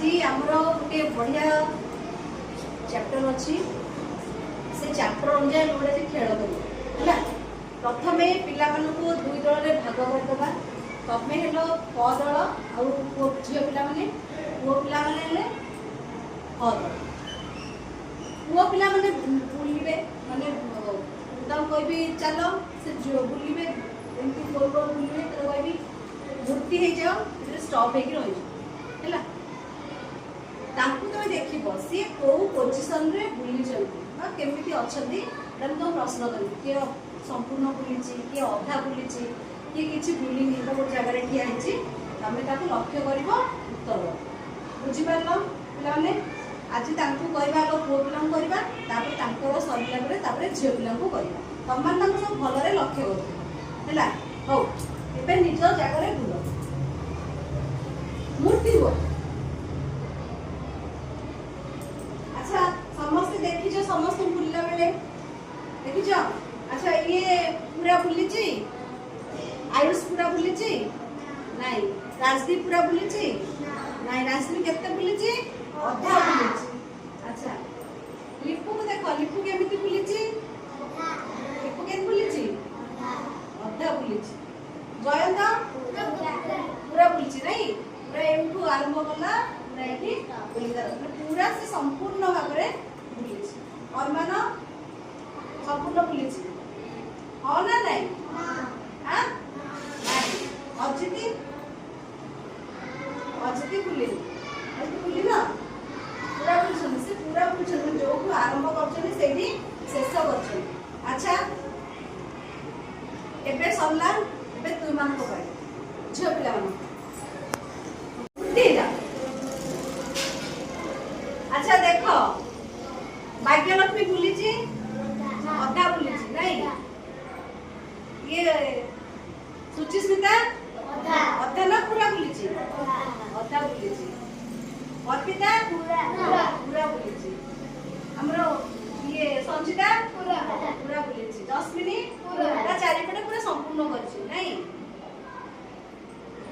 आमर गोटे बढ़िया चैप्टर अच्छी से चैप्टर अनुसार गोटे खेल है। प्रथम पिला दुई दल में भाग करदे। तमें हेल क दल आउ झील पिला पुओ पिला क दल। पुओ पिला बुलवे माने कहबी चल से बुलवे एमती गोल गोल बुलवे तो कहबी भर्ती हो जाओ स्टॉप हो रही तुम देख सी कौ पोजिशन रे बुली केमी अच्छा तुम प्रश्न कर किए संपूर्ण बुली किए अधा बुली किए किसी बुली गोटे जगह ठिया तुम लक्ष्य कर उत्तर बुझीपार पे आज कहवा आग पुओ पिला करवा सरला झील पिला तुम मैंने सब भलरे लक्ष्य कर हौ ए निज जगह बुल मूर्ति हो। अच्छा समस्ते देखिज समस्त बुलला बेले देखिज। अच्छा ये पूरा बुली आयुष पूरा बुली नाई राजदीप पूरा बुली नाई राजदीप केते बुली अधा बुली। अच्छा लिपू को देख लिपू केमिति बुली लिपू के बुली अधा बुली। जयंत पूरा बुली नहीं पूरा एठू आरंभ कला पूरा से संपूर्ण भाव में बुली और मान संपूर्ण बुली हाँ ना नहीं अजिति अजिति बुली बुली ना पूरा बुलूँ से पूरा बुलूँ जो आरंभ कर शेष कर। अच्छा एबे सरला एबे तुम मान झील पिला अच्छा देख भाग्यलक्ष्मी बुली अधा बुली नहीं ये सुचिस्मिता अधा ना पूरा बुली अधा बुली अर्पिता पूरा बुली हमरो ये संचिता पूरा बुली जस्मिनी चारिपटे पूरा संपूर्ण कर नहीं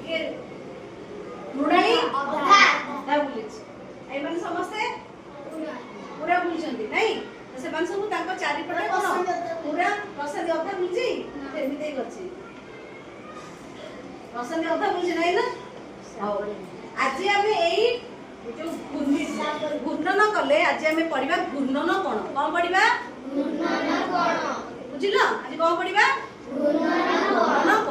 ये मृणाली अधा बुली एମାନେ ସମସ୍ତେ पूरा बुलचंदी नहीं तो से मान सब ताको चारिपटे कोन पूरा प्रसाद अधा बुलची एमिते करछि प्रसाद अधा बुलची नहीं ना। आज हम एई जो घूर्णन कले आज हम पढ़िबा घूर्णन कोन पढ़िबा घूर्णन कोन बुझिलो आज कोन पढ़िबा घूर्णन कोन